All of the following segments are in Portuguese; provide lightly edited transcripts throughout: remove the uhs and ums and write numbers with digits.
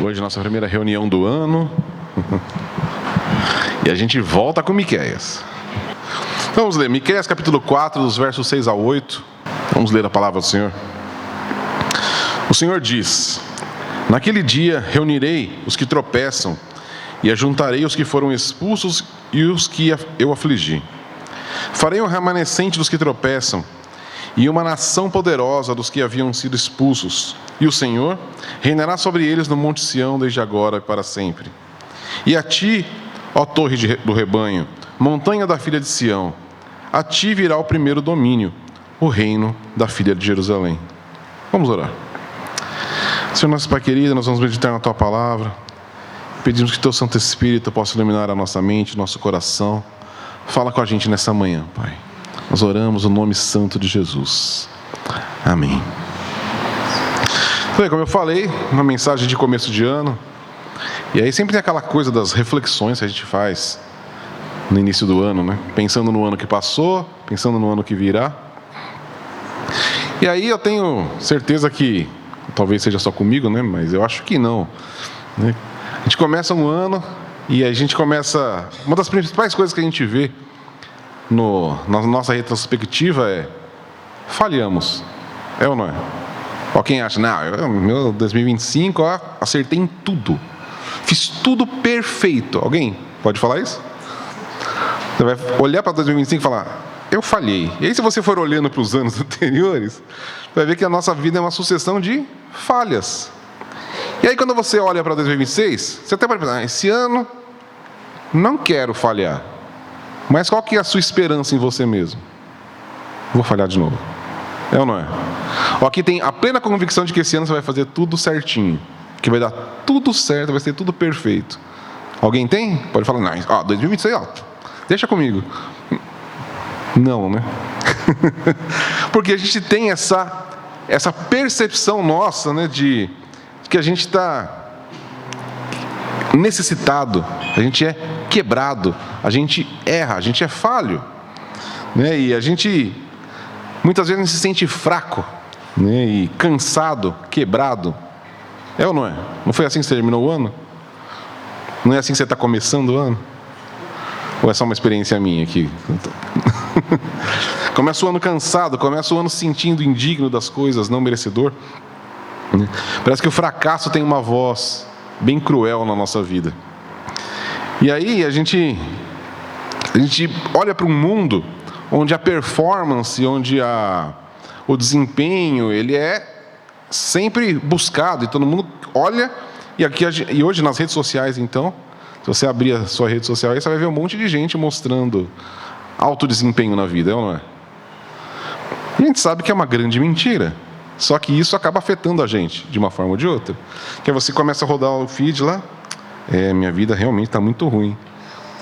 Hoje nossa primeira reunião do ano. E a gente volta com Miqueias. Então vamos ler Miqueias capítulo 4, dos versos 6 a 8. Vamos ler a palavra do Senhor. O Senhor diz: naquele dia reunirei os que tropeçam e ajuntarei os que foram expulsos e os que eu afligi. Farei um remanescente dos que tropeçam e uma nação poderosa dos que haviam sido expulsos. E o Senhor reinará sobre eles no monte Sião desde agora e para sempre. E a ti, ó torre do rebanho, montanha da filha de Sião, a ti virá o primeiro domínio, o reino da filha de Jerusalém. Vamos orar. Senhor nosso Pai querido, nós vamos meditar na Tua palavra. Pedimos que Teu Santo Espírito possa iluminar a nossa mente, nosso coração. Fala com a gente nessa manhã, Pai. Nós oramos no nome santo de Jesus. Amém. Então, como eu falei, uma mensagem de começo de ano. E aí sempre tem aquela coisa das reflexões que a gente faz no início do ano, né? Pensando no ano que passou, pensando no ano que virá. E aí eu tenho certeza que, talvez seja só comigo, né? Mas eu acho que não, né? A gente começa um ano e a gente começa... Uma das principais coisas que a gente vê na nossa retrospectiva é: falhamos. É ou não é? Ó, quem acha, não, meu 2025, ó, acertei em tudo. Fiz tudo perfeito. Alguém pode falar isso? Você vai olhar para 2025 e falar: eu falhei. E aí, se você for olhando para os anos anteriores, você vai ver que a nossa vida é uma sucessão de falhas. E aí, quando você olha para 2026, você até pode pensar: esse ano não quero falhar. Mas qual que é a sua esperança em você mesmo? Vou falhar de novo. É ou não é? Ó, aqui tem a plena convicção de que esse ano você vai fazer tudo certinho, que vai dar tudo certo, vai ser tudo perfeito. Alguém tem? Pode falar: não, ó, 2026, ó, deixa comigo. Não, né? Porque a gente tem essa percepção nossa, né, de que a gente está necessitado, a gente é quebrado, a gente erra, a gente é falho, né? E a gente muitas vezes se sente fraco, né? E cansado, quebrado. É ou não é? Não foi assim que você terminou o ano? Não é assim que você está começando o ano? Ou é só uma experiência minha aqui? Começa o ano cansado, começa o ano se sentindo indigno das coisas, não merecedor. Parece que o fracasso tem uma voz bem cruel na nossa vida. E aí a gente olha para um mundo onde a performance, onde o desempenho, ele é sempre buscado, e todo mundo olha. E hoje nas redes sociais, então, se você abrir a sua rede social aí, você vai ver um monte de gente mostrando alto desempenho na vida, é ou não é? E a gente sabe que é uma grande mentira. Só que isso acaba afetando a gente, de uma forma ou de outra. Que você começa a rodar o feed lá: minha vida realmente está muito ruim.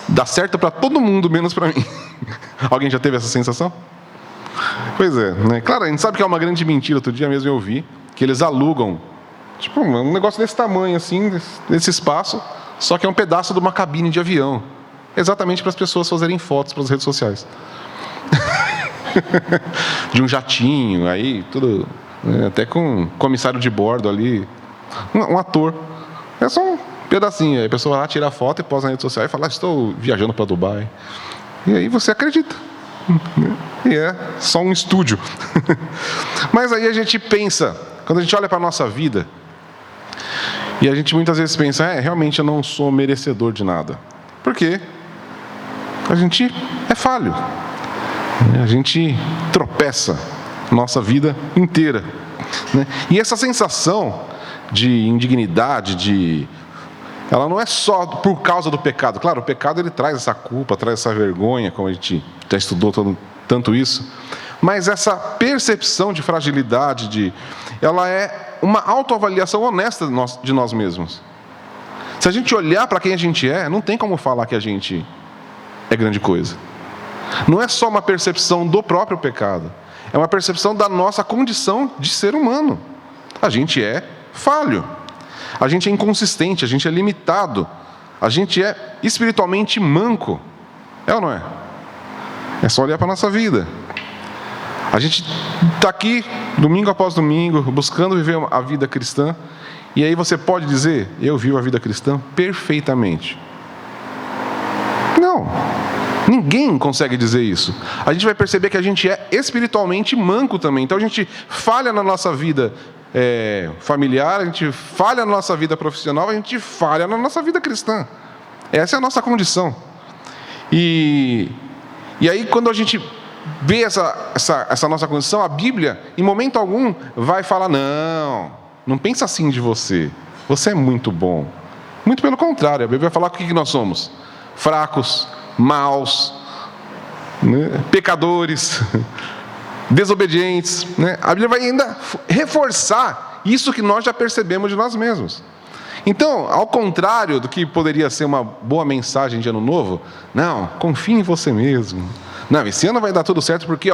Dá certo para todo mundo, menos para mim. Alguém já teve essa sensação? Pois é, né? Claro, a gente sabe que é uma grande mentira. Outro dia mesmo eu vi que eles alugam, tipo, um negócio desse tamanho, assim, desse espaço, só que é um pedaço de uma cabine de avião. Exatamente para as pessoas fazerem fotos para as redes sociais. De um jatinho, aí tudo... Até com um comissário de bordo ali, um ator. É só um pedacinho. Aí a pessoa vai lá, tira a foto e posta na rede social e fala: estou viajando para Dubai. E aí você acredita. E é só um estúdio. Mas aí a gente pensa, quando a gente olha para a nossa vida, e a gente muitas vezes pensa: realmente eu não sou merecedor de nada. Por quê? A gente é falho. A gente tropeça nossa vida inteira, né? E essa sensação de indignidade, ela não é só por causa do pecado. Claro, o pecado ele traz essa culpa, traz essa vergonha, como a gente já estudou tanto isso. Mas essa percepção de fragilidade, ela é uma autoavaliação honesta de nós mesmos. Se a gente olhar para quem a gente é, não tem como falar que a gente é grande coisa. Não é só uma percepção do próprio pecado. É uma percepção da nossa condição de ser humano. A gente é falho. A gente é inconsistente, a gente é limitado. A gente é espiritualmente manco. É ou não é? É só olhar para a nossa vida. A gente está aqui, domingo após domingo, buscando viver a vida cristã. E aí você pode dizer, eu vivo a vida cristã perfeitamente. Não, ninguém consegue dizer isso. A gente vai perceber que a gente é espiritualmente manco também. Então a gente falha na nossa vida familiar, a gente falha na nossa vida profissional, a gente falha na nossa vida cristã. Essa é a nossa condição. E aí quando a gente vê essa nossa condição, a Bíblia, em momento algum, vai falar, não pensa assim de você. Você é muito bom. Muito pelo contrário, a Bíblia vai falar o que nós somos. Fracos, maus, né? Pecadores, desobedientes, né? A Bíblia vai ainda reforçar isso que nós já percebemos de nós mesmos. Então, ao contrário do que poderia ser uma boa mensagem de ano novo, não, confie em você mesmo. Não, esse ano vai dar tudo certo porque,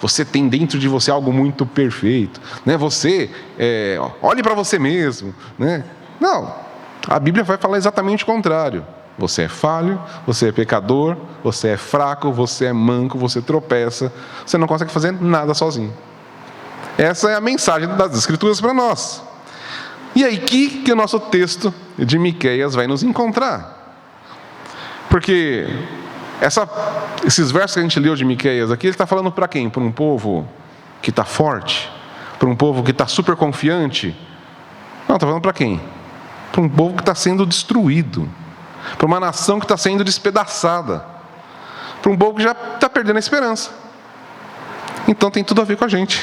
você tem dentro de você algo muito perfeito, né? Você, olhe para você mesmo, né? Não, a Bíblia vai falar exatamente o contrário. Você é falho, você é pecador, você é fraco, você é manco, você tropeça, você não consegue fazer nada sozinho. Essa é a mensagem das Escrituras para nós. E aí que o nosso texto de Miqueias vai nos encontrar. Porque esses versos que a gente leu de Miqueias aqui, ele está falando para quem? Para um povo que está forte? Para um povo que está super confiante? Não, está falando para quem? Para um povo que está sendo destruído. Para uma nação que está sendo despedaçada. Para um povo que já está perdendo a esperança. Então tem tudo a ver com a gente.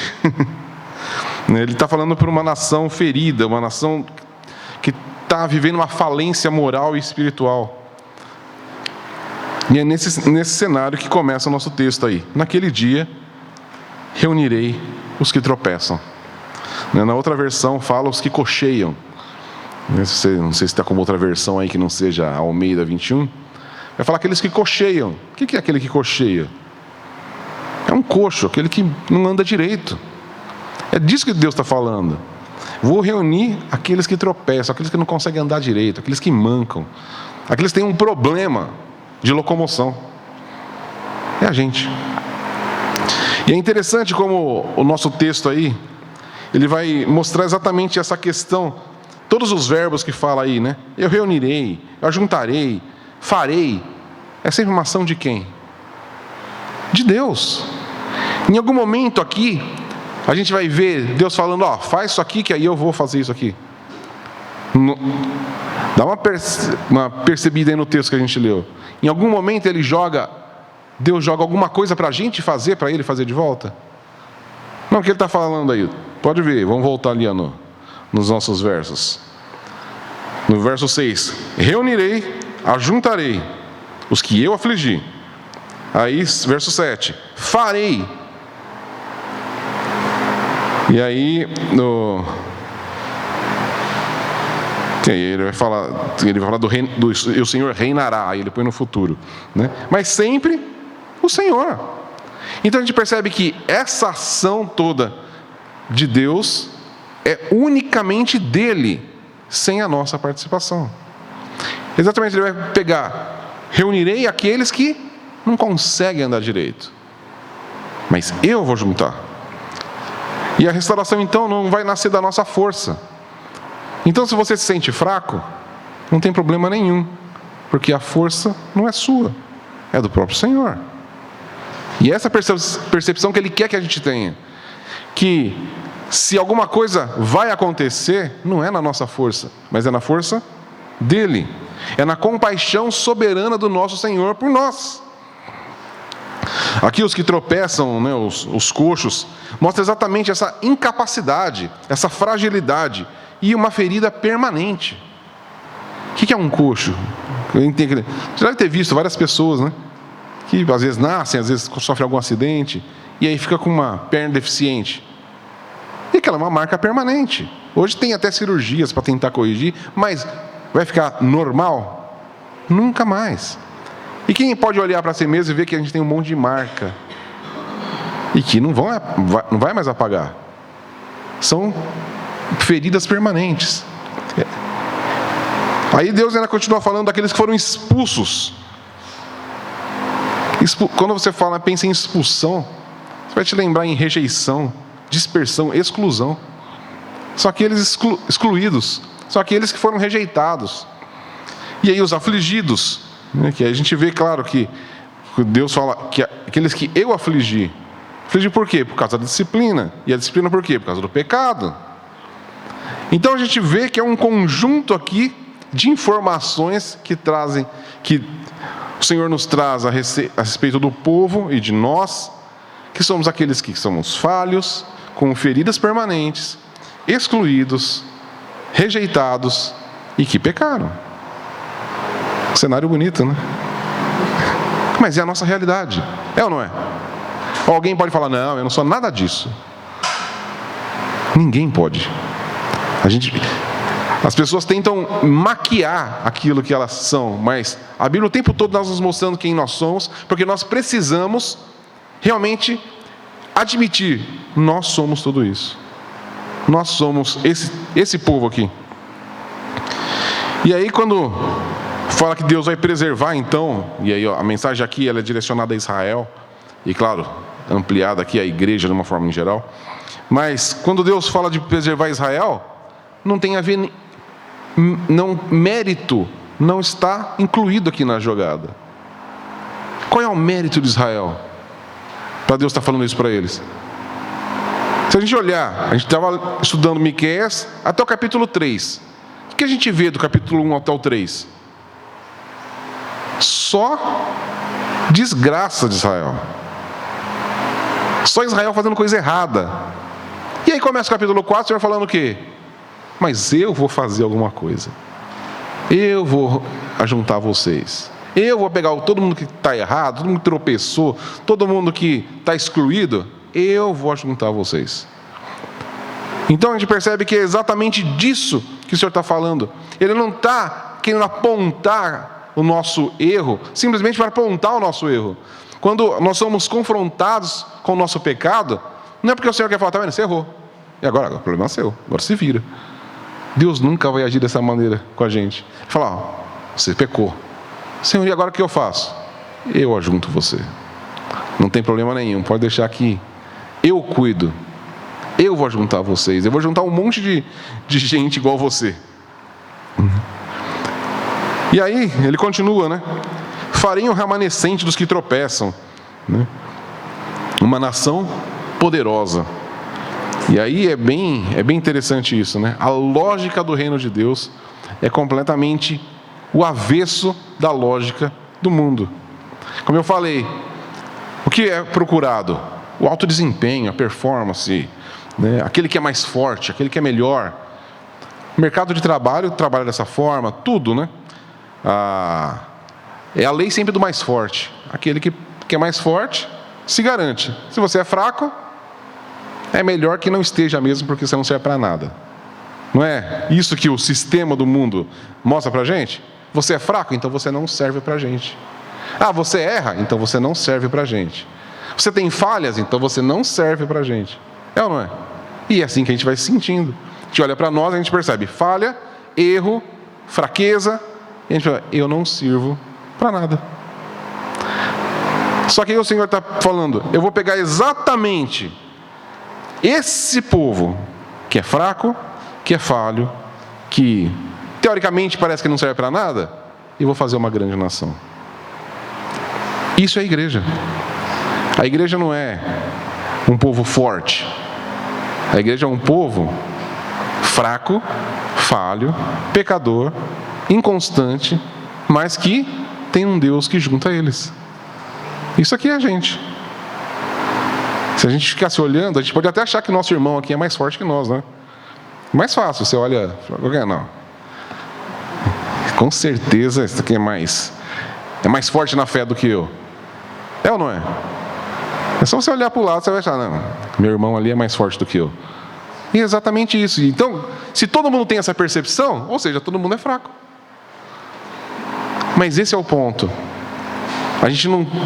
Ele está falando para uma nação ferida, uma nação que está vivendo uma falência moral e espiritual. E é nesse cenário que começa o nosso texto aí. Naquele dia, reunirei os que tropeçam. Na outra versão fala os que cocheiam. Não sei se está com outra versão aí que não seja a Almeida 21. Vai falar aqueles que cocheiam. O que é aquele que cocheia? É um coxo, aquele que não anda direito. É disso que Deus está falando. Vou reunir aqueles que tropeçam, aqueles que não conseguem andar direito, aqueles que mancam, aqueles que têm um problema de locomoção. É a gente. E é interessante como o nosso texto aí, ele vai mostrar exatamente essa questão. Todos os verbos que fala aí, né? Eu reunirei, eu ajuntarei, farei. É sempre uma ação de quem? De Deus. Em algum momento aqui, a gente vai ver Deus falando, faz isso aqui que aí eu vou fazer isso aqui. Dá uma percebida aí no texto que a gente leu. Em algum momento Deus joga alguma coisa para a gente fazer, para Ele fazer de volta? Não, o que Ele está falando aí? Pode ver, vamos voltar ali nos nossos versos. No verso 6, reunirei, ajuntarei os que eu afligi. Aí, verso 7, farei. E aí, ele vai falar do o Senhor reinará, aí ele põe no futuro, né? Mas sempre o Senhor. Então a gente percebe que essa ação toda de Deus é unicamente dele, sem a nossa participação. Exatamente, ele vai pegar, reunirei aqueles que não conseguem andar direito, mas eu vou juntar. E a restauração então não vai nascer da nossa força. Então se você se sente fraco, não tem problema nenhum, porque a força não é sua, é do próprio Senhor. E essa percepção que Ele quer que a gente tenha, que se alguma coisa vai acontecer, não é na nossa força, mas é na força dEle. É na compaixão soberana do nosso Senhor por nós. Aqui os que tropeçam, né, os coxos, mostra exatamente essa incapacidade, essa fragilidade e uma ferida permanente. O que é um coxo? Você já deve ter visto várias pessoas, né, que às vezes nascem, às vezes sofrem algum acidente e aí fica com uma perna deficiente. E aquela é uma marca permanente. Hoje tem até cirurgias para tentar corrigir, mas vai ficar normal? Nunca mais. E quem pode olhar para si mesmo e ver que a gente tem um monte de marca e que não vai mais apagar? São feridas permanentes. Aí Deus ainda continua falando daqueles que foram expulsos. Quando você pensa em expulsão, você vai te lembrar em rejeição, dispersão, exclusão. são aqueles excluídos, são aqueles que foram rejeitados. E aí os afligidos, né, que a gente vê claro que Deus fala que aqueles que eu afligi. Afligi por quê? Por causa da disciplina. E a disciplina por quê? Por causa do pecado. Então a gente vê que é um conjunto aqui de informações que o Senhor nos traz a respeito do povo e de nós, que somos aqueles que somos falhos, com feridas permanentes, excluídos, rejeitados e que pecaram. Cenário bonito, né? Mas é a nossa realidade, é ou não é? Ou alguém pode falar, não, eu não sou nada disso. Ninguém pode. As pessoas tentam maquiar aquilo que elas são, mas a Bíblia o tempo todo está nos mostrando quem nós somos, porque nós precisamos realmente admitir, nós somos tudo isso. Nós somos esse povo aqui. E aí quando fala que Deus vai preservar, então, e aí a mensagem aqui ela é direcionada a Israel, e claro, ampliada aqui à igreja de uma forma em geral, mas quando Deus fala de preservar Israel, não tem a ver, mérito não está incluído aqui na jogada. Qual é o mérito de Israel? Para Deus estar falando isso para eles. Se a gente olhar, a gente estava estudando Miqueias até o capítulo 3. O que a gente vê do capítulo 1 até o 3? Só desgraça de Israel. Só Israel fazendo coisa errada. E aí começa o capítulo 4, o Senhor falando o quê? Mas eu vou fazer alguma coisa. Eu vou ajuntar vocês. Eu vou pegar todo mundo que está errado, todo mundo que tropeçou, todo mundo que está excluído. Eu vou ajuntar vocês. Então a gente percebe que é exatamente disso que o Senhor está falando. Ele não está querendo apontar o nosso erro, simplesmente para apontar o nosso erro. Quando nós somos confrontados com o nosso pecado, não é porque o Senhor quer falar, tá vendo, você errou. E agora, o problema é seu, agora se vira. Deus nunca vai agir dessa maneira com a gente. Ele fala, ó, você pecou. Senhor, e agora o que eu faço? Eu ajunto você. Não tem problema nenhum, pode deixar aqui. Eu cuido. Eu vou juntar vocês. Eu vou juntar um monte de gente igual você. E aí, ele continua, né? Farei um remanescente dos que tropeçam, né? Uma nação poderosa. E aí é bem interessante isso, né? A lógica do reino de Deus é completamente o avesso da lógica do mundo. Como eu falei, o que é procurado? O alto desempenho, a performance, né? Aquele que é mais forte, aquele que é melhor. O mercado de trabalho trabalha dessa forma, tudo, né? É a lei sempre do mais forte. Aquele que é mais forte se garante. Se você é fraco, é melhor que não esteja mesmo, porque você não serve para nada. Não é isso que o sistema do mundo mostra para a gente? Você é fraco, então você não serve para a gente. Você erra, então você não serve para a gente. Você tem falhas, então você não serve para a gente. É ou não é? E é assim que a gente vai se sentindo. A gente olha para nós e a gente percebe falha, erro, fraqueza, e a gente fala, eu não sirvo para nada. Só que aí o Senhor está falando, eu vou pegar exatamente esse povo que é fraco, que é falho, que teoricamente parece que não serve para nada, e vou fazer uma grande nação. Isso é a igreja. A igreja não é um povo forte. A igreja é um povo fraco, falho, pecador, inconstante, mas que tem um Deus que junta eles. Isso aqui é a gente. Se a gente ficasse olhando, a gente pode até achar que nosso irmão aqui é mais forte que nós, né? Mais fácil, você olha, não. Com certeza, esse aqui é mais forte na fé do que eu. É ou não é? É só você olhar para o lado, você vai achar, não, meu irmão ali é mais forte do que eu. E é exatamente isso. Então, se todo mundo tem essa percepção, ou seja, todo mundo é fraco. Mas esse é o ponto.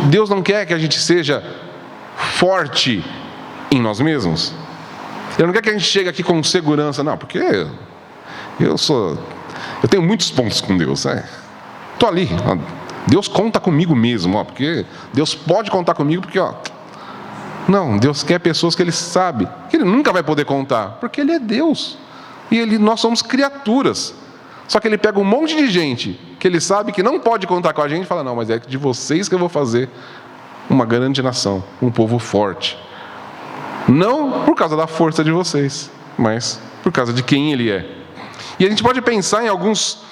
Deus não quer que a gente seja forte em nós mesmos. Ele não quer que a gente chegue aqui com segurança, não, porque eu tenho muitos pontos com Deus. Estou ali, Deus conta comigo mesmo, porque Deus pode contar comigo, porque não, Deus quer pessoas que Ele sabe que Ele nunca vai poder contar, porque Ele é Deus. E nós somos criaturas. Só que ele pega um monte de gente que ele sabe que não pode contar com a gente e fala, não, mas é de vocês que eu vou fazer uma grande nação, um povo forte. Não por causa da força de vocês, mas por causa de quem ele é. E a gente pode pensar em algumas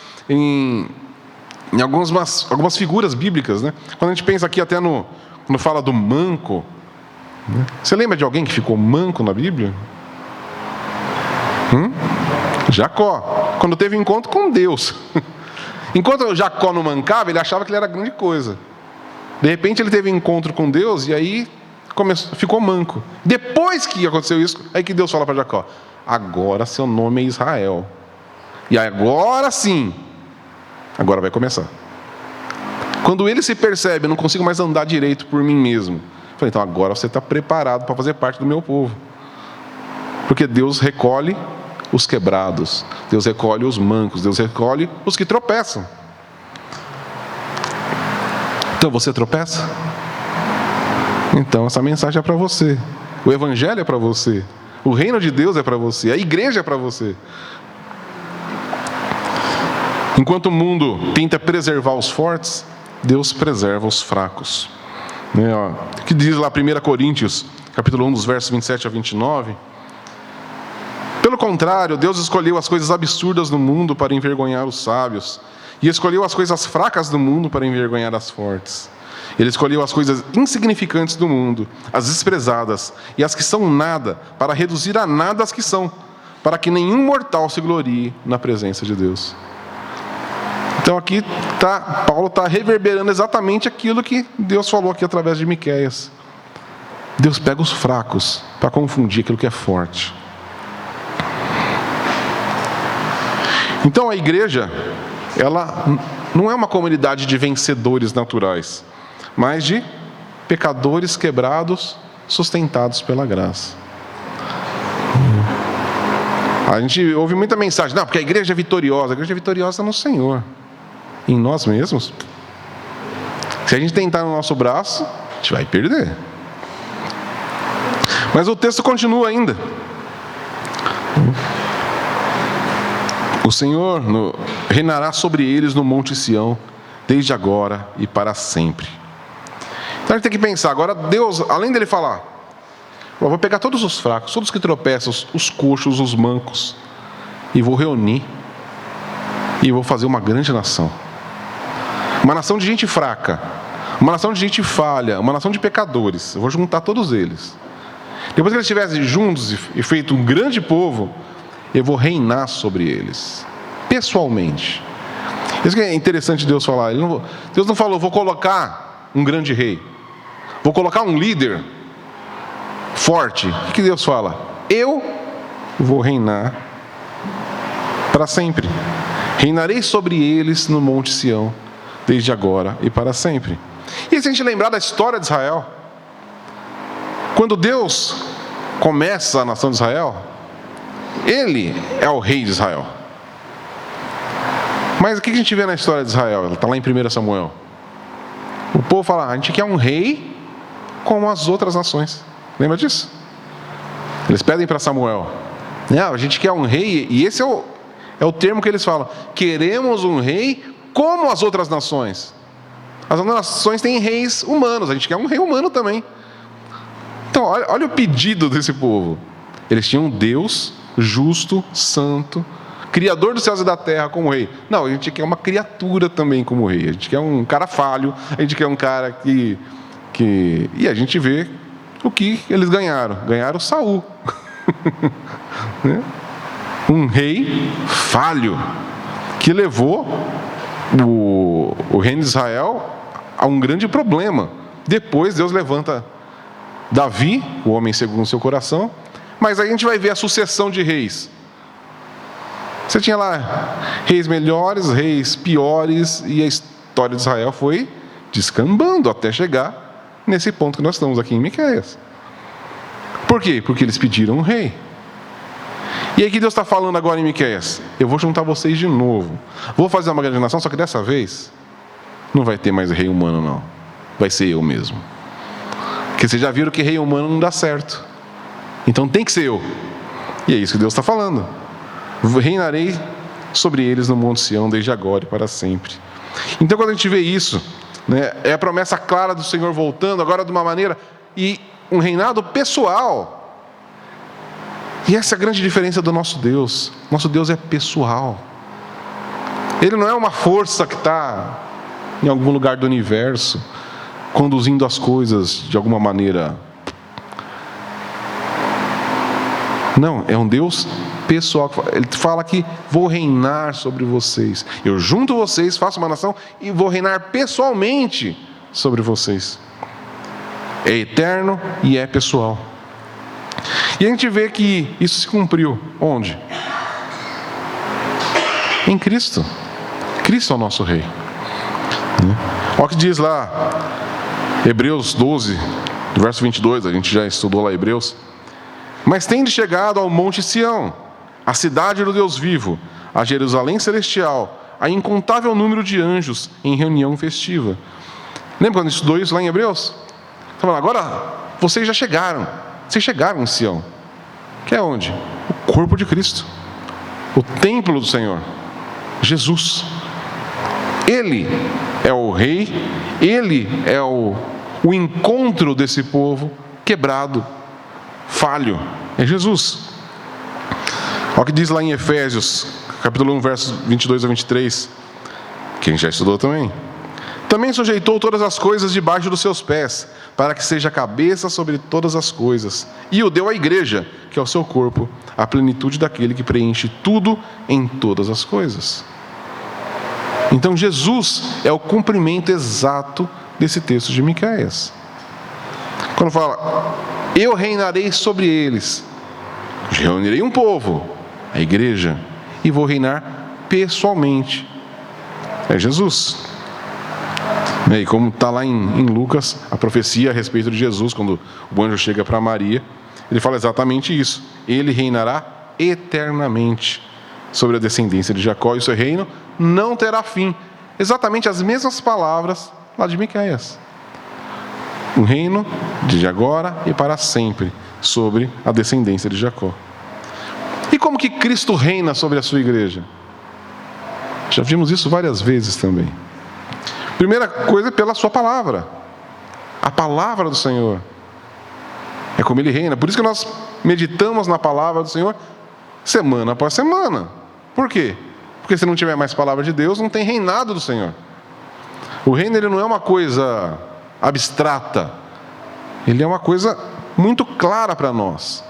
figuras bíblicas, né? Quando a gente pensa aqui até quando fala do manco, né? Você lembra de alguém que ficou manco na Bíblia? Jacó, quando teve encontro com Deus. Enquanto Jacó não mancava, ele achava que ele era grande coisa. De repente ele teve encontro com Deus e aí ficou manco. Depois que aconteceu isso, aí que Deus fala para Jacó, agora seu nome é Israel. E agora sim, agora vai começar. Quando ele se percebe, eu não consigo mais andar direito por mim mesmo. Eu falei, então agora você está preparado para fazer parte do meu povo. Porque Deus recolhe os quebrados, Deus recolhe os mancos, Deus recolhe os que tropeçam. Então você tropeça? Então essa mensagem é para você. O Evangelho é para você. O reino de Deus é para você. A igreja é para você. Enquanto o mundo tenta preservar os fortes, Deus preserva os fracos. O que diz lá 1 Coríntios, capítulo 1, dos versos 27 a 29. Pelo contrário, Deus escolheu as coisas absurdas do mundo para envergonhar os sábios, e escolheu as coisas fracas do mundo para envergonhar as fortes. Ele escolheu as coisas insignificantes do mundo, as desprezadas, e as que são nada, para reduzir a nada as que são, para que nenhum mortal se glorie na presença de Deus. Então aqui Paulo está reverberando exatamente aquilo que Deus falou aqui através de Miqueias. Deus pega os fracos para confundir aquilo que é forte. Então a igreja, ela não é uma comunidade de vencedores naturais, mas de pecadores quebrados, sustentados pela graça. A gente ouve muita mensagem, não, porque a igreja é vitoriosa no Senhor. Em nós mesmos. Se a gente tentar no nosso braço, a gente vai perder. Mas o texto continua ainda. O Senhor reinará sobre eles no Monte Sião, desde agora e para sempre. Então a gente tem que pensar, agora Deus, além dele falar, eu vou pegar todos os fracos, todos que tropeçam, os coxos, os mancos, e vou reunir, e vou fazer uma grande nação. Uma nação de gente fraca, uma nação de gente falha, uma nação de pecadores. Eu vou juntar todos eles. Depois que eles estivessem juntos e feito um grande povo, eu vou reinar sobre eles, pessoalmente. Isso que é interessante Deus falar. Deus não falou, vou colocar um grande rei, vou colocar um líder forte. O que Deus fala? Eu vou reinar para sempre. Reinarei sobre eles no Monte Sião, desde agora e para sempre. E se a gente lembrar da história de Israel, quando Deus começa a nação de Israel, Ele é o rei de Israel. Mas o que a gente vê na história de Israel? Ela está lá em 1 Samuel. O povo fala, a gente quer um rei como as outras nações. Lembra disso? Eles pedem para Samuel, a gente quer um rei, e esse é o termo que eles falam, queremos um rei como as outras nações. As outras nações têm reis humanos, a gente quer um rei humano também. Então, olha o pedido desse povo. Eles tinham um Deus justo, santo, criador dos céus e da terra como rei. Não, a gente quer uma criatura também como rei. A gente quer um cara falho, a gente quer um cara que... E a gente vê o que eles ganharam. Ganharam Saul. Um rei falho, que levou o reino de Israel a um grande problema. Depois Deus levanta Davi, o homem segundo o seu coração, mas aí a gente vai ver a sucessão de reis. Você tinha lá reis melhores, reis piores, e a história de Israel foi descambando até chegar nesse ponto que nós estamos aqui em Miqueias. Por quê? Porque eles pediram um rei. E aí que Deus está falando agora em Miqueias? Eu vou juntar vocês de novo. Vou fazer uma grande nação, só que dessa vez não vai ter mais rei humano, não. Vai ser eu mesmo. Porque vocês já viram que rei humano não dá certo. Então tem que ser eu. E é isso que Deus está falando. reinarei sobre eles no Monte Sião, desde agora e para sempre. Então, quando a gente vê isso, né, é a promessa clara do Senhor voltando, agora de uma maneira, e um reinado pessoal. E essa é a grande diferença do nosso Deus. Nosso Deus é pessoal. Ele não é uma força que está em algum lugar do universo, conduzindo as coisas de alguma maneira. Não, é um Deus pessoal. Ele fala que vou reinar sobre vocês. Eu junto vocês, faço uma nação e vou reinar pessoalmente sobre vocês. É eterno e é pessoal. E a gente vê que isso se cumpriu. Onde? Em Cristo. Cristo é o nosso Rei. Olha o que diz lá, Hebreus 12, verso 22, a gente já estudou lá Hebreus. Mas tende chegado ao Monte Sião, a cidade do Deus vivo, a Jerusalém celestial, a incontável número de anjos em reunião festiva. Lembra quando estudou isso lá em Hebreus? Está falando, agora vocês já chegaram. Vocês chegaram em Sião. Que é onde? O corpo de Cristo. O templo do Senhor. Jesus. Ele é o Rei. Ele é o encontro desse povo quebrado, falho. É Jesus. Olha o que diz lá em Efésios, capítulo 1, versos 22 a 23. Que a gente já estudou também. Também sujeitou todas as coisas debaixo dos seus pés, para que seja a cabeça sobre todas as coisas. E o deu à igreja, que é o seu corpo, a plenitude daquele que preenche tudo em todas as coisas. Então Jesus é o cumprimento exato desse texto de Miqueias. Quando fala, eu reinarei sobre eles, reunirei um povo, a igreja, e vou reinar pessoalmente. É Jesus. E como está lá em Lucas, a profecia a respeito de Jesus, quando o anjo chega para Maria, ele fala exatamente isso. Ele reinará eternamente sobre a descendência de Jacó, e o seu reino não terá fim. Exatamente as mesmas palavras lá de Miqueias. Um reino de agora e para sempre sobre a descendência de Jacó. E como que Cristo reina sobre a sua igreja? Já vimos isso várias vezes também. Primeira coisa é pela sua palavra. A palavra do Senhor. É como Ele reina. Por isso que nós meditamos na palavra do Senhor semana após semana. Por quê? Porque se não tiver mais palavra de Deus, não tem reinado do Senhor. O reino ele não é uma coisa abstrata. Ele é uma coisa muito clara para nós.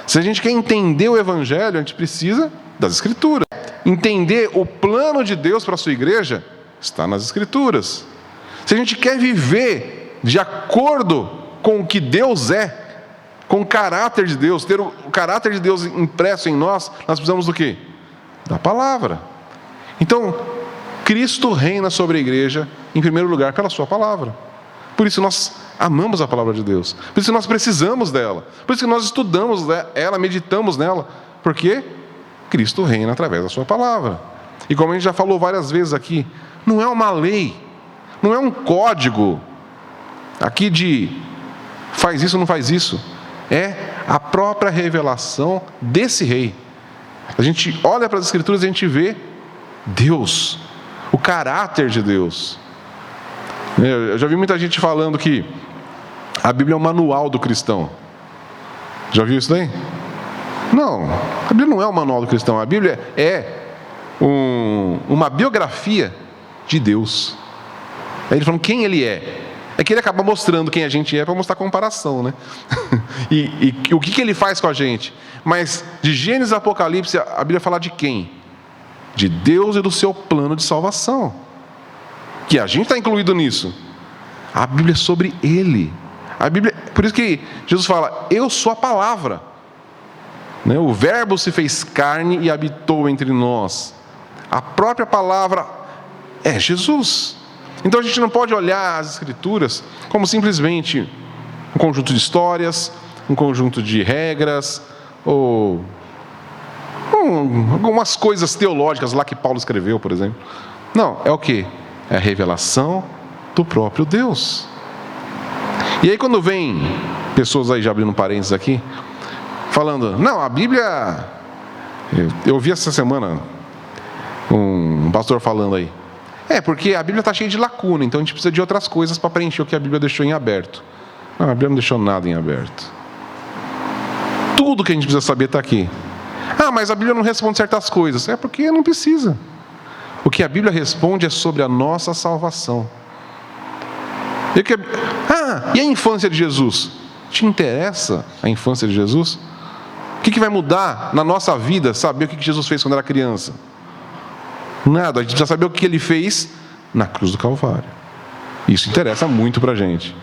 Se a gente quer entender o Evangelho, a gente precisa das Escrituras. Entender o plano de Deus para a sua igreja está nas Escrituras. Se a gente quer viver de acordo com o que Deus é, com o caráter de Deus, ter o caráter de Deus impresso em nós, nós precisamos do quê? Da palavra. Então, Cristo reina sobre a igreja, em primeiro lugar, pela sua palavra. Por isso nós amamos a palavra de Deus. Por isso nós precisamos dela. Por isso que nós estudamos ela, meditamos nela. Porque Cristo reina através da sua palavra. E como a gente já falou várias vezes aqui, não é uma lei, não é um código aqui de faz isso, não faz isso. É a própria revelação desse rei. A gente olha para as Escrituras e a gente vê Deus, o caráter de Deus. Eu já vi muita gente falando que a Bíblia é o manual do cristão. Já viu isso daí? Não, a Bíblia não é o manual do cristão. A Bíblia é uma biografia de Deus. Aí ele falando quem Ele é. É que ele acaba mostrando quem a gente é para mostrar comparação, né? e o que Ele faz com a gente. Mas de Gênesis a Apocalipse, a Bíblia fala de quem? De Deus e do seu plano de salvação. Que a gente está incluído nisso. A Bíblia é sobre Ele. A Bíblia, por isso que Jesus fala, eu sou a palavra. Né? O verbo se fez carne e habitou entre nós. A própria palavra é Jesus. Então a gente não pode olhar as Escrituras como simplesmente um conjunto de histórias, um conjunto de regras, ou algumas coisas teológicas lá que Paulo escreveu, por exemplo. Não, é o quê? É a revelação do próprio Deus. E aí quando vem pessoas aí, já abrindo parênteses aqui, falando, não, a Bíblia Eu vi essa semana um pastor falando aí. Porque a Bíblia está cheia de lacuna, então a gente precisa de outras coisas para preencher o que a Bíblia deixou em aberto. Não, a Bíblia não deixou nada em aberto. Tudo que a gente precisa saber está aqui. Mas a Bíblia não responde certas coisas. Porque não precisa. O que a Bíblia responde é sobre a nossa salvação. E a infância de Jesus? Te interessa a infância de Jesus? O que vai mudar na nossa vida saber o que Jesus fez quando era criança? Nada, a gente precisa saber o que ele fez na cruz do Calvário. Isso interessa muito para a gente.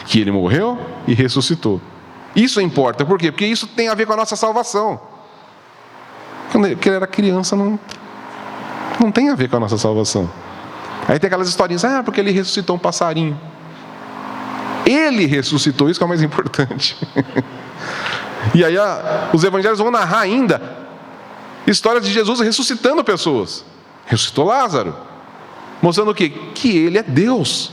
Que ele morreu e ressuscitou. Isso importa, por quê? Porque isso tem a ver com a nossa salvação. Quando ele era criança, não tem a ver com a nossa salvação. Aí tem aquelas historinhas, porque ele ressuscitou um passarinho. Ele ressuscitou, isso que é o mais importante. E aí os evangelhos vão narrar ainda histórias de Jesus ressuscitando pessoas. Ressuscitou Lázaro, mostrando o quê? Que ele é Deus.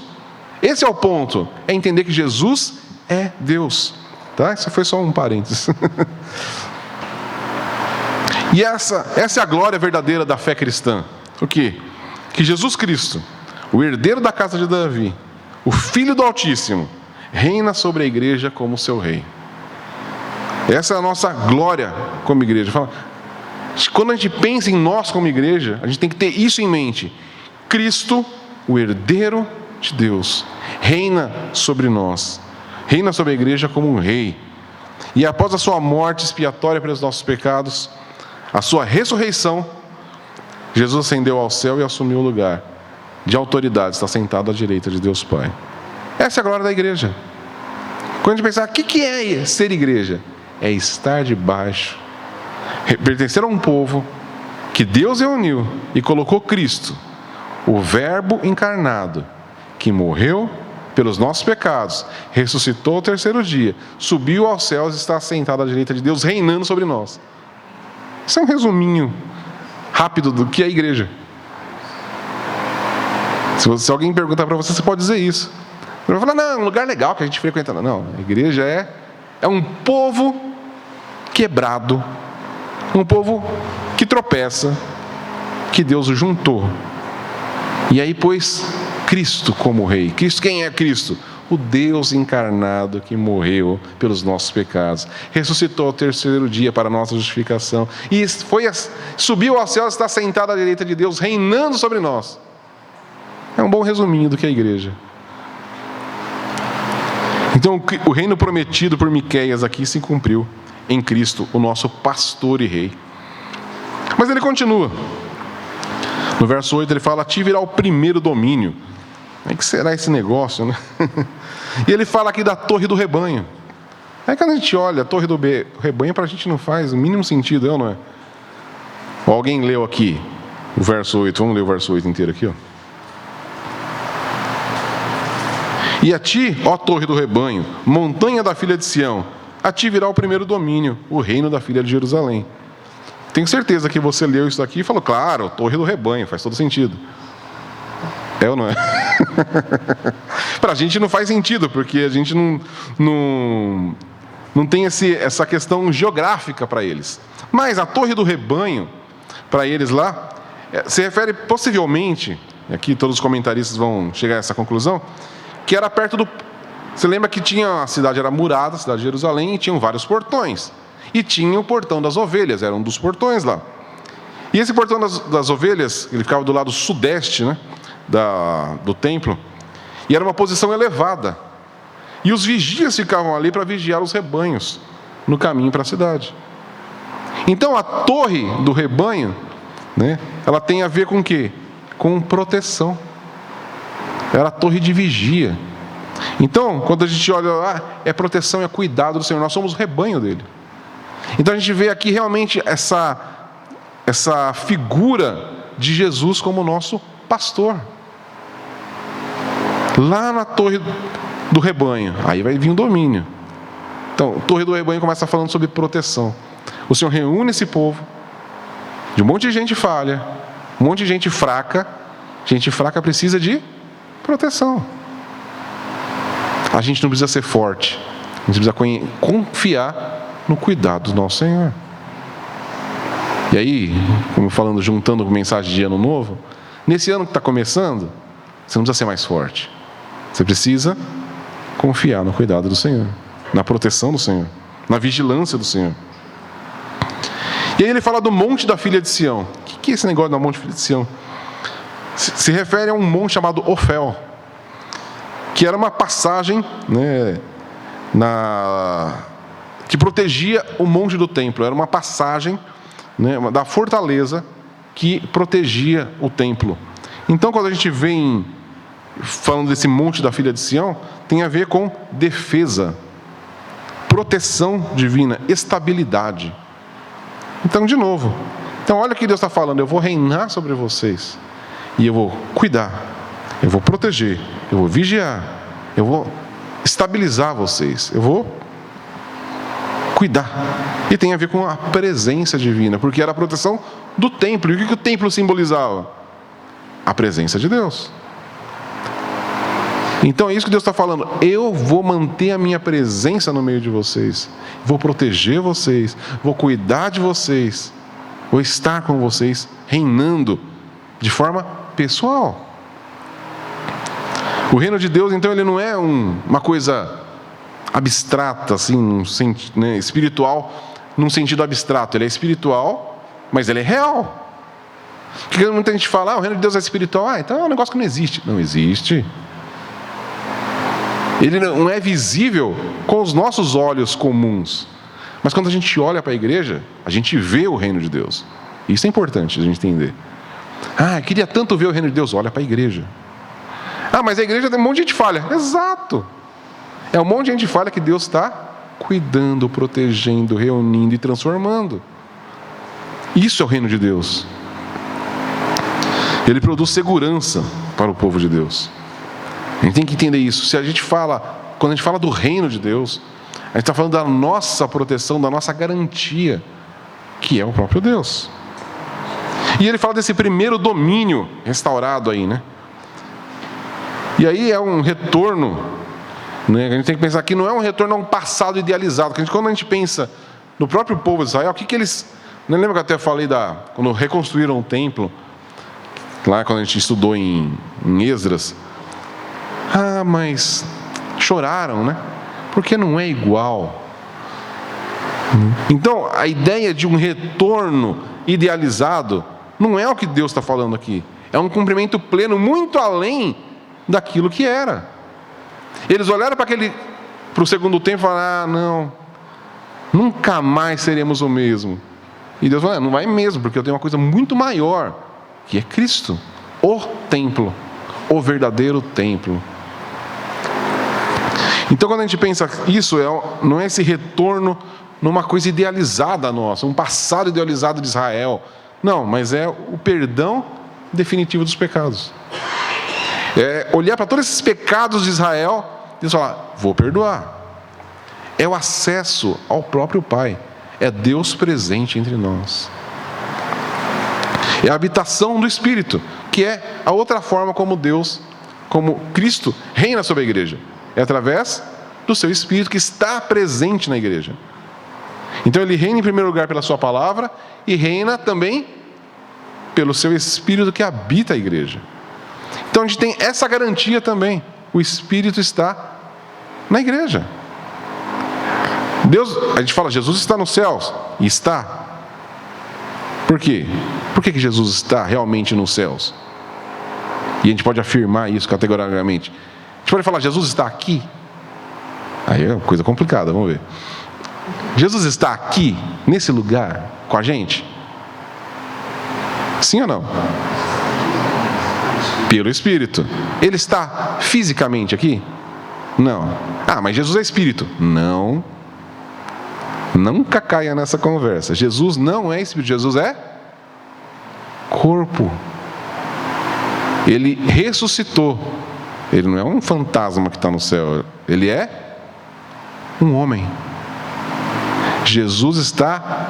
Esse é o ponto, é entender que Jesus é Deus. Tá? Isso foi só um parênteses. E essa é a glória verdadeira da fé cristã. O quê? Que Jesus Cristo, o herdeiro da casa de Davi, o Filho do Altíssimo, reina sobre a igreja como seu rei. Essa é a nossa glória como igreja. Quando a gente pensa em nós como igreja, a gente tem que ter isso em mente. Cristo, o herdeiro de Deus, reina sobre nós. Reina sobre a igreja como um rei. E após a sua morte expiatória pelos nossos pecados, a sua ressurreição, Jesus ascendeu ao céu e assumiu o lugar de autoridade, está sentado à direita de Deus Pai. Essa é a glória da igreja. Quando a gente pensar, o que é ser igreja? É estar debaixo, pertencer a um povo que Deus reuniu e colocou Cristo, o Verbo encarnado, que morreu pelos nossos pecados, ressuscitou ao terceiro dia, subiu aos céus e está sentado à direita de Deus, reinando sobre nós. Isso é um resuminho rápido do que é a igreja. Se alguém perguntar para você, você pode dizer isso. Você vai falar, não, é um lugar legal que a gente frequenta. Não, a igreja é um povo quebrado, um povo que tropeça, que Deus o juntou. E aí pôs Cristo como rei. Cristo, quem é Cristo? O Deus encarnado que morreu pelos nossos pecados, ressuscitou ao terceiro dia para a nossa justificação, e subiu ao céu e está sentado à direita de Deus, reinando sobre nós. É um bom resuminho do que é a igreja. Então, o reino prometido por Miqueias aqui se cumpriu em Cristo, o nosso pastor e rei. Mas ele continua. No verso 8 ele fala, a ti virá o primeiro domínio. O que será esse negócio, né? E ele fala aqui da torre do rebanho. Aí quando a gente olha a torre do rebanho, para a gente não faz o mínimo sentido, não é? Ou alguém leu aqui o verso 8, vamos ler o verso 8 inteiro aqui, ó. E a ti, ó torre do rebanho, montanha da filha de Sião, a ti virá o primeiro domínio, o reino da filha de Jerusalém. Tenho certeza que você leu isso aqui e falou, claro, torre do rebanho, faz todo sentido. É ou não é? Para a gente não faz sentido, porque a gente não tem essa questão geográfica para eles. Mas a torre do rebanho, para eles lá, se refere possivelmente, aqui todos os comentaristas vão chegar a essa conclusão, que era perto do... Você lembra que a cidade era murada, a cidade de Jerusalém, e tinham vários portões. E tinha o portão das ovelhas, era um dos portões lá. E esse portão das ovelhas, ele ficava do lado sudeste, né, do templo, e era uma posição elevada. E os vigias ficavam ali para vigiar os rebanhos no caminho para a cidade. Então a torre do rebanho, né, ela tem a ver com o quê? Com proteção. Era a torre de vigia. Então, quando a gente olha, é proteção, é cuidado do Senhor, nós somos o rebanho dele. Então a gente vê aqui realmente essa figura de Jesus como nosso pastor. Lá na torre do rebanho, aí vai vir um domínio. Então, a torre do rebanho começa falando sobre proteção. O Senhor reúne esse povo, de um monte de gente falha, um monte de gente fraca. Gente fraca precisa de proteção. A gente não precisa ser forte, a gente precisa confiar no cuidado do nosso Senhor. E aí, como falando, juntando com mensagem de ano novo, nesse ano que está começando, você não precisa ser mais forte. Você precisa confiar no cuidado do Senhor, na proteção do Senhor, na vigilância do Senhor. E aí ele fala do monte da filha de Sião. O que é esse negócio do monte da filha de Sião? Se refere a um monte chamado Ofel, que era uma passagem, né, que protegia o monte do templo. Era uma passagem, né, da fortaleza que protegia o templo. Então, quando a gente vem falando desse monte da filha de Sião, tem a ver com defesa, proteção divina, estabilidade. Então, de novo, olha o que Deus está falando: eu vou reinar sobre vocês, e eu vou cuidar, eu vou proteger, eu vou vigiar, eu vou estabilizar vocês, eu vou cuidar. E tem a ver com a presença divina, porque era a proteção do templo. E o que o templo simbolizava? A presença de Deus. Então é isso que Deus está falando: eu vou manter a minha presença no meio de vocês, vou proteger vocês, vou cuidar de vocês, vou estar com vocês, reinando de forma pessoal. O reino de Deus, então, ele não é uma coisa abstrata, assim, né, espiritual, num sentido abstrato. Ele é espiritual, mas ele é real. Porque muita gente fala: o reino de Deus é espiritual. Então é um negócio que não existe. Não existe. Ele não é visível com os nossos olhos comuns. Mas quando a gente olha para a igreja, a gente vê o reino de Deus. Isso é importante a gente entender. Eu queria tanto ver o reino de Deus. Olha para a igreja. Mas a igreja tem um monte de gente falha. Exato. É um monte de gente falha que Deus está cuidando, protegendo, reunindo e transformando. Isso é o reino de Deus. Ele produz segurança para o povo de Deus. A gente tem que entender isso. Quando a gente fala do reino de Deus, a gente está falando da nossa proteção, da nossa garantia, que é o próprio Deus. E ele fala desse primeiro domínio restaurado aí, né? E aí é um retorno, né? A gente tem que pensar que não é um retorno a um passado idealizado. Quando a gente pensa no próprio povo de Israel, o que eles... Não lembra que eu até falei quando reconstruíram o templo, lá quando a gente estudou em Esdras? Mas choraram, né? Porque não é igual. Então, a ideia de um retorno idealizado não é o que Deus está falando aqui. É um cumprimento pleno, muito além daquilo que era. Eles olharam para o segundo templo e falaram: não, nunca mais seremos o mesmo. E Deus falou: não vai mesmo, porque eu tenho uma coisa muito maior, que é Cristo, o templo, o verdadeiro templo. Então, quando a gente pensa isso, não é esse retorno numa coisa idealizada nossa, um passado idealizado de Israel. Não, mas é o perdão definitivo dos pecados. É olhar para todos esses pecados de Israel e falar: vou perdoar. É o acesso ao próprio Pai. É Deus presente entre nós. É a habitação do Espírito, que é a outra forma como Cristo reina sobre a igreja. É através do seu Espírito que está presente na igreja. Então ele reina em primeiro lugar pela sua palavra e reina também pelo seu Espírito que habita a igreja. Então a gente tem essa garantia também. O Espírito está na igreja. A gente fala: Jesus está nos céus. E está. Por quê? Por que Jesus está realmente nos céus? E a gente pode afirmar isso categoricamente. A gente pode falar: Jesus está aqui? Aí é uma coisa complicada, vamos ver. Jesus está aqui, nesse lugar, com a gente? Sim ou não? Pelo Espírito. Ele está fisicamente aqui? Não. Mas Jesus é Espírito? Não. Nunca caia nessa conversa. Jesus não é Espírito, Jesus é corpo. Ele ressuscitou. Ele não é um fantasma que está no céu. Ele é um homem. Jesus está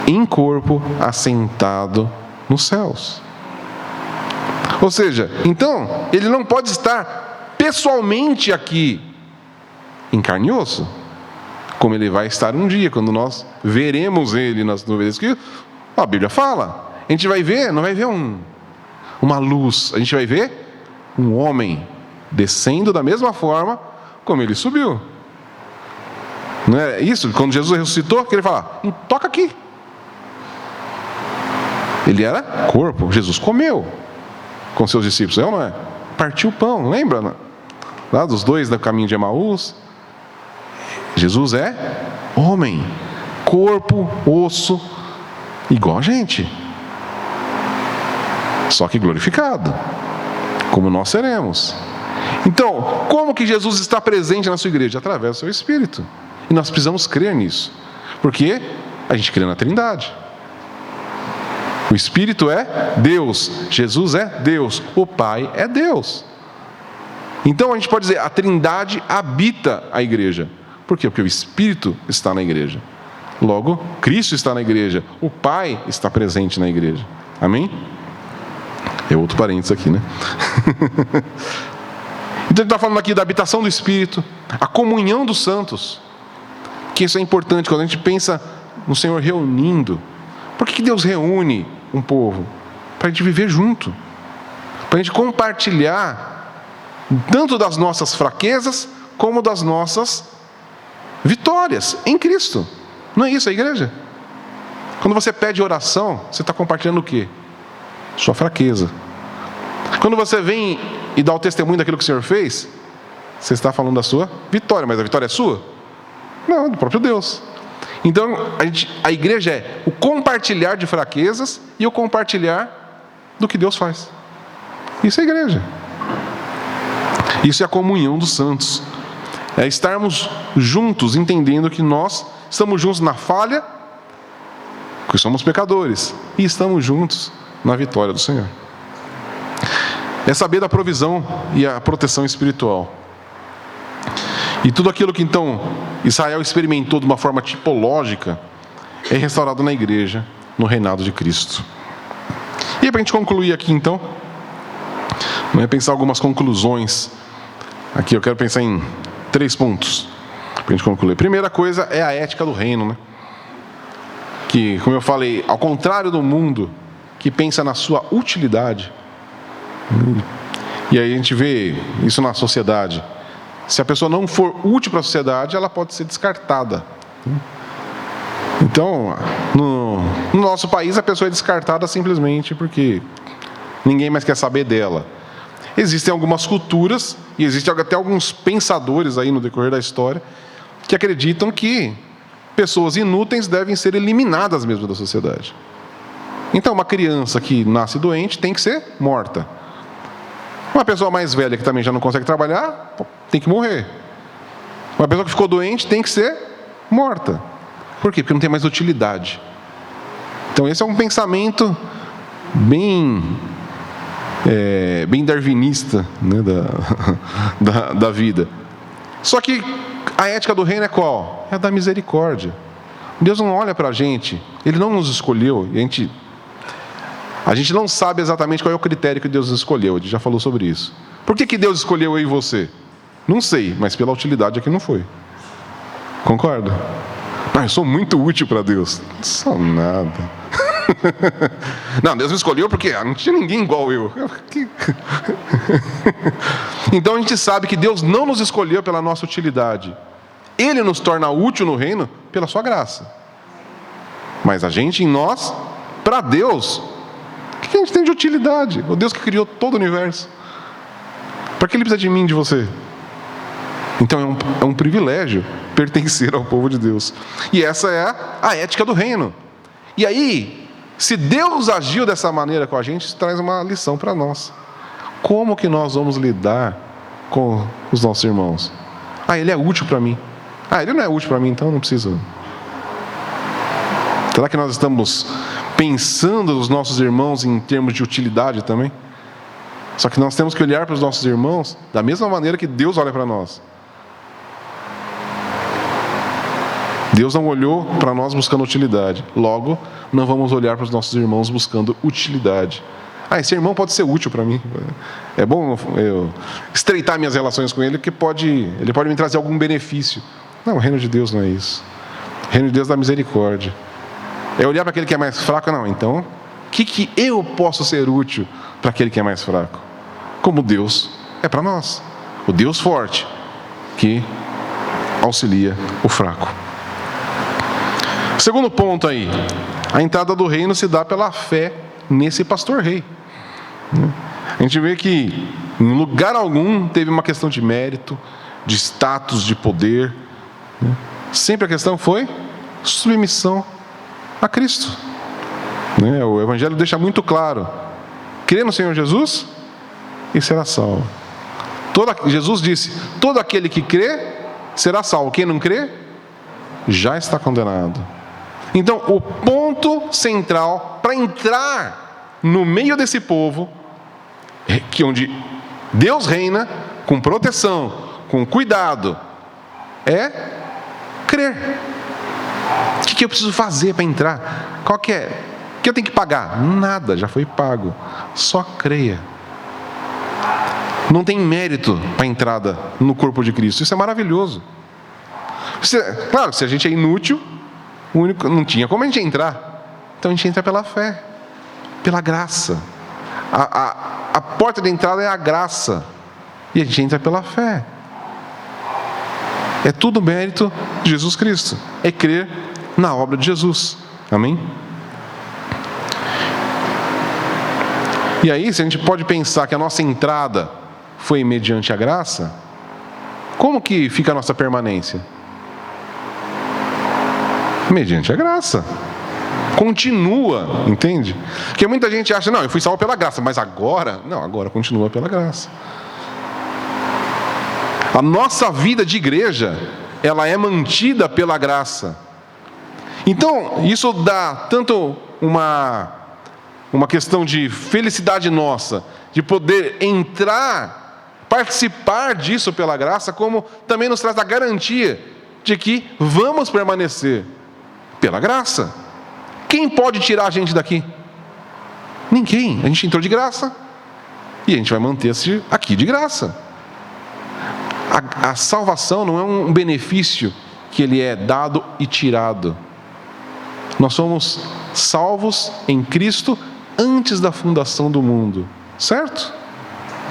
em corpo, assentado nos céus. Ou seja, então, ele não pode estar pessoalmente aqui em carne e osso, como ele vai estar um dia, quando nós veremos ele nas nuvens. A Bíblia fala. A gente vai ver, não vai ver uma luz, a gente vai ver um homem descendo da mesma forma como ele subiu. Não é isso? Quando Jesus ressuscitou, que ele fala, toca aqui. Ele era corpo, Jesus comeu com seus discípulos, é ou não é? Partiu o pão, lembra? Lá dos dois do caminho de Emaús. Jesus é homem, corpo, osso, igual a gente. Só que glorificado, como nós seremos. Então, como que Jesus está presente na sua igreja? Através do seu Espírito. E nós precisamos crer nisso. Porque a gente crê na Trindade. O Espírito é Deus, Jesus é Deus, o Pai é Deus. Então a gente pode dizer, a Trindade habita a igreja. Por quê? Porque o Espírito está na igreja. Logo, Cristo está na igreja, o Pai está presente na igreja. Amém? É outro parênteses aqui, né? Então ele está falando aqui da habitação do Espírito, a comunhão dos santos. Que isso é importante quando a gente pensa no Senhor reunindo. Por que Deus reúne um povo? Para a gente viver junto. Para a gente compartilhar tanto das nossas fraquezas como das nossas vitórias em Cristo. Não é isso a igreja? Quando você pede oração, você está compartilhando o quê? Sua fraqueza. Quando você vem e dá o testemunho daquilo que o Senhor fez, você está falando da sua vitória. Mas a vitória é sua? Não, do próprio Deus. Então, a igreja é o compartilhar de fraquezas e o compartilhar do que Deus faz. Isso é a igreja. Isso é a comunhão dos santos. É estarmos juntos, entendendo que nós estamos juntos na falha, porque somos pecadores, e estamos juntos na vitória do Senhor. É saber da provisão e a proteção espiritual. E tudo aquilo que então Israel experimentou de uma forma tipológica é restaurado na igreja, no reinado de Cristo. E para a gente concluir aqui então, não é pensar algumas conclusões. Aqui eu quero pensar em 3 pontos para a gente concluir. Primeira coisa é a ética do reino, né? Que, como eu falei, ao contrário do mundo que pensa na sua utilidade, e aí a gente vê isso na sociedade. Se a pessoa não for útil para a sociedade, ela pode ser descartada. Então, no nosso país, a pessoa é descartada simplesmente porque ninguém mais quer saber dela. Existem algumas culturas, e existem até alguns pensadores aí no decorrer da história, que acreditam que pessoas inúteis devem ser eliminadas mesmo da sociedade. Então, uma criança que nasce doente tem que ser morta. Uma pessoa mais velha que também já não consegue trabalhar, tem que morrer. Uma pessoa que ficou doente tem que ser morta. Por quê? Porque não tem mais utilidade. Então esse é um pensamento bem darwinista, né, da vida. Só que a ética do reino é qual? É a da misericórdia. Deus não olha para a gente, Ele não nos escolheu, e a gente não sabe exatamente qual é o critério que Deus escolheu. A gente já falou sobre isso. Por que Deus escolheu eu e você? Não sei, mas pela utilidade aqui não foi. Concorda? Não, eu sou muito útil para Deus. Não sou nada. Não, Deus me escolheu porque não tinha ninguém igual eu. Então a gente sabe que Deus não nos escolheu pela nossa utilidade. Ele nos torna útil no reino pela sua graça. Mas a gente em nós, para Deus, o que a gente tem de utilidade? O Deus que criou todo o universo. Para que Ele precisa de mim, de você? Então é um privilégio pertencer ao povo de Deus. E essa é a ética do reino. E aí, se Deus agiu dessa maneira com a gente, isso traz uma lição para nós. Como que nós vamos lidar com os nossos irmãos? Ele é útil para mim. Ele não é útil para mim, então eu não preciso. Será que nós estamos pensando nos nossos irmãos em termos de utilidade também? Só que nós temos que olhar para os nossos irmãos da mesma maneira que Deus olha para nós. Deus não olhou para nós buscando utilidade. Logo, não vamos olhar para os nossos irmãos buscando utilidade. Esse irmão pode ser útil para mim. É bom eu estreitar minhas relações com ele, porque ele pode me trazer algum benefício. Não, o reino de Deus não é isso. O reino de Deus é da misericórdia. É olhar para aquele que é mais fraco, não. Então, o que eu posso ser útil para aquele que é mais fraco? Como Deus é para nós. O Deus forte que auxilia o fraco. Segundo ponto aí, a entrada do reino se dá pela fé nesse pastor-rei. A gente vê que em lugar algum teve uma questão de mérito, de status, de poder. Sempre a questão foi submissão a Cristo. O Evangelho deixa muito claro: crê no Senhor Jesus e será salvo. Jesus disse: todo aquele que crê será salvo. Quem não crê já está condenado. Então, o ponto central para entrar no meio desse povo, que onde Deus reina com proteção, com cuidado, é crer. O que eu preciso fazer para entrar? Qual que é? O que eu tenho que pagar? Nada, já foi pago. Só creia. Não tem mérito para a entrada no corpo de Cristo. Isso é maravilhoso. Claro, se a gente é inútil, não tinha como a gente entrar. Então a gente entra pela fé, pela graça. A porta de entrada é a graça. E a gente entra pela fé. É tudo mérito de Jesus Cristo. É crer na obra de Jesus. Amém? E aí, se a gente pode pensar que a nossa entrada foi mediante a graça, como que fica a nossa permanência? Mediante a graça. Continua, entende? Porque muita gente acha, não, eu fui salvo pela graça, mas agora, não, agora continua pela graça. A nossa vida de igreja, ela é mantida pela graça. Então, isso dá tanto uma questão de felicidade nossa, de poder entrar, participar disso pela graça, como também nos traz a garantia de que vamos permanecer pela graça. Quem pode tirar a gente daqui? Ninguém. A gente entrou de graça e a gente vai manter-se aqui de graça. A salvação não é um benefício que ele é dado e tirado. Nós somos salvos em Cristo antes da fundação do mundo, certo?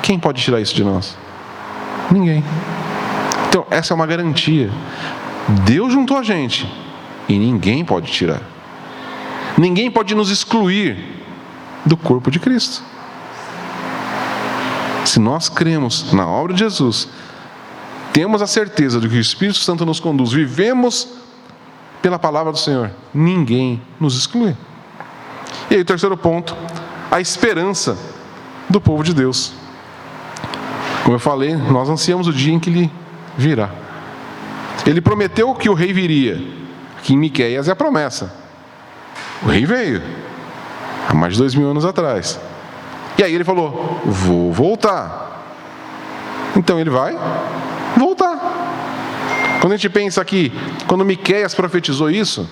Quem pode tirar isso de nós? Ninguém. Então, essa é uma garantia. Deus juntou a gente e ninguém pode tirar. Ninguém pode nos excluir do corpo de Cristo. Se nós cremos na obra de Jesus, temos a certeza de que o Espírito Santo nos conduz, vivemos pela palavra do Senhor, ninguém nos exclui. E aí o terceiro ponto, a esperança do povo de Deus. Como eu falei, nós ansiamos o dia em que Ele virá. Ele prometeu que o rei viria. Aqui em Miqueias é a promessa. O rei veio, há mais de 2000 anos atrás. E aí ele falou, vou voltar. Então ele vai voltar. Quando a gente pensa aqui, quando Miqueias profetizou isso,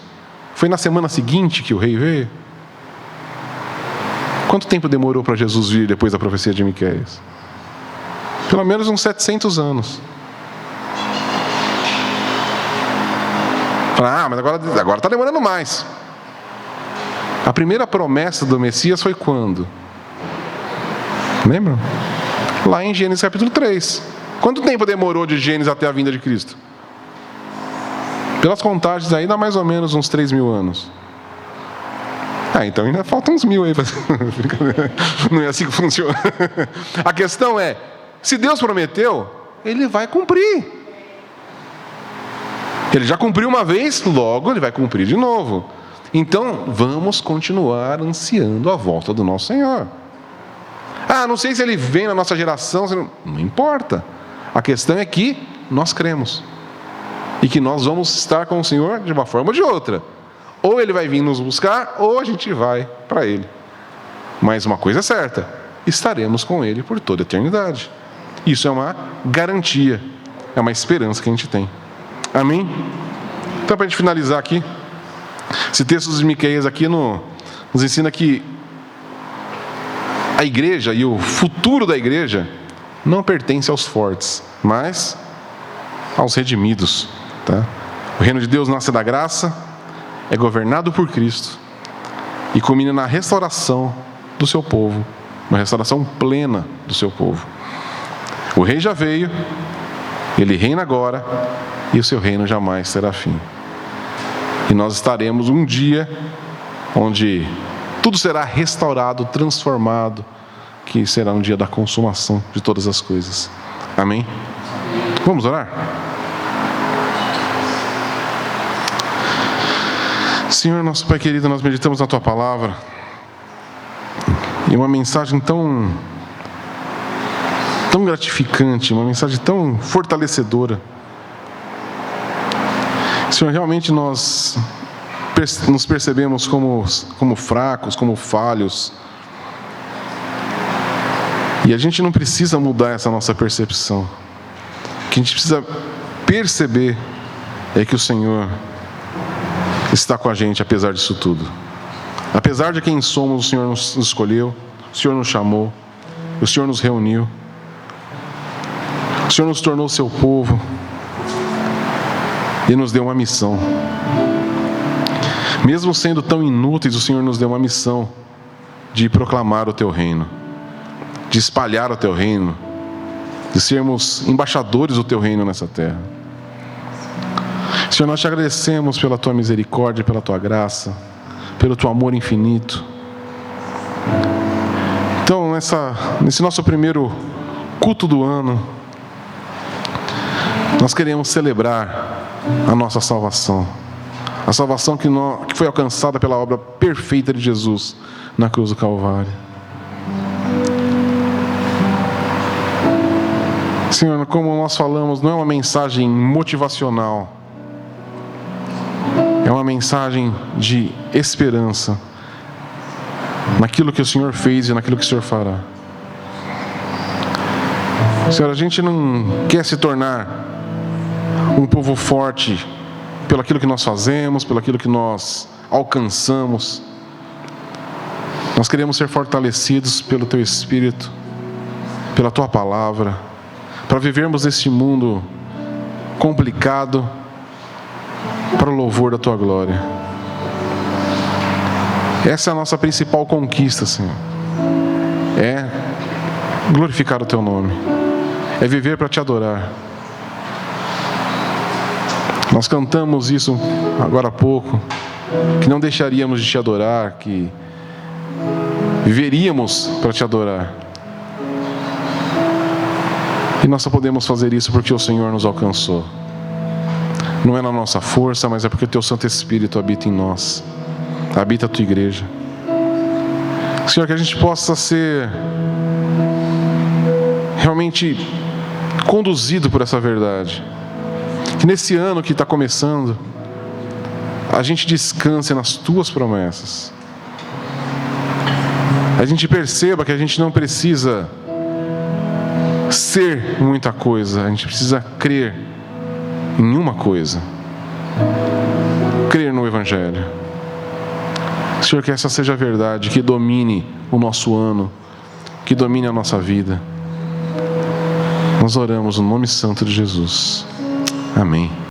foi na semana seguinte que o rei veio. Quanto tempo demorou para Jesus vir depois da profecia de Miqueias? Pelo menos uns 700 anos. Mas agora está demorando mais. A primeira promessa do Messias foi quando? Lembram? Lá em Gênesis capítulo 3. Quanto tempo demorou de Gênesis até a vinda de Cristo? Pelas contagens aí dá mais ou menos uns 3.000 anos. Então ainda faltam uns 1.000 aí. Não é assim que funciona. A questão é, se Deus prometeu, Ele vai cumprir. Ele já cumpriu uma vez, logo Ele vai cumprir de novo. Então, vamos continuar ansiando a volta do nosso Senhor. Não sei se Ele vem na nossa geração, não importa. A questão é que nós cremos. E que nós vamos estar com o Senhor de uma forma ou de outra. Ou Ele vai vir nos buscar, ou a gente vai para Ele. Mas uma coisa é certa, estaremos com Ele por toda a eternidade. Isso é uma garantia, é uma esperança que a gente tem. Amém? Então, para a gente finalizar aqui, esse texto de Miqueias aqui nos ensina que a igreja e o futuro da igreja não pertence aos fortes, mas aos redimidos. Tá? O reino de Deus nasce da graça, é governado por Cristo e culmine na restauração do seu povo, uma restauração plena do seu povo. O rei já veio, ele reina agora, e o seu reino jamais terá fim. E nós estaremos um dia onde tudo será restaurado, transformado, que será um dia da consumação de todas as coisas. Amém? Vamos orar? Senhor, nosso Pai querido, nós meditamos na Tua Palavra, e uma mensagem tão gratificante, uma mensagem tão fortalecedora. Senhor, realmente nós nos percebemos como fracos, como falhos, e a gente não precisa mudar essa nossa percepção. O que a gente precisa perceber é que o Senhor está com a gente apesar disso tudo. Apesar de quem somos, o Senhor nos escolheu, o Senhor nos chamou, o Senhor nos reuniu, o Senhor nos tornou seu povo e nos deu uma missão. Mesmo sendo tão inúteis, o Senhor nos deu uma missão de proclamar o Teu reino, de espalhar o Teu reino, de sermos embaixadores do Teu reino nessa terra. Senhor, nós te agradecemos pela Tua misericórdia, pela Tua graça, pelo Teu amor infinito. Então, nesse nosso primeiro culto do ano, nós queremos celebrar a nossa salvação. A salvação que foi alcançada pela obra perfeita de Jesus na cruz do Calvário. Senhor, como nós falamos, não é uma mensagem motivacional. É uma mensagem de esperança naquilo que o Senhor fez e naquilo que o Senhor fará. Senhor, a gente não quer se tornar um povo forte pelo aquilo que nós fazemos, pelo aquilo que nós alcançamos. Nós queremos ser fortalecidos pelo Teu Espírito, pela Tua Palavra, para vivermos neste mundo complicado, para o louvor da Tua glória. Essa é a nossa principal conquista, Senhor. É glorificar o Teu nome. É viver para Te adorar. Nós cantamos isso agora há pouco, que não deixaríamos de Te adorar, que viveríamos para Te adorar. E nós só podemos fazer isso porque o Senhor nos alcançou. Não é na nossa força, mas é porque o Teu Santo Espírito habita em nós, habita a Tua igreja. Senhor, que a gente possa ser realmente conduzido por essa verdade. Que nesse ano que está começando, a gente descanse nas Tuas promessas. A gente perceba que a gente não precisa ser muita coisa, a gente precisa crer em uma coisa: crer no Evangelho. Senhor, que essa seja a verdade, que domine o nosso ano, que domine a nossa vida. Nós oramos no nome santo de Jesus. Amém.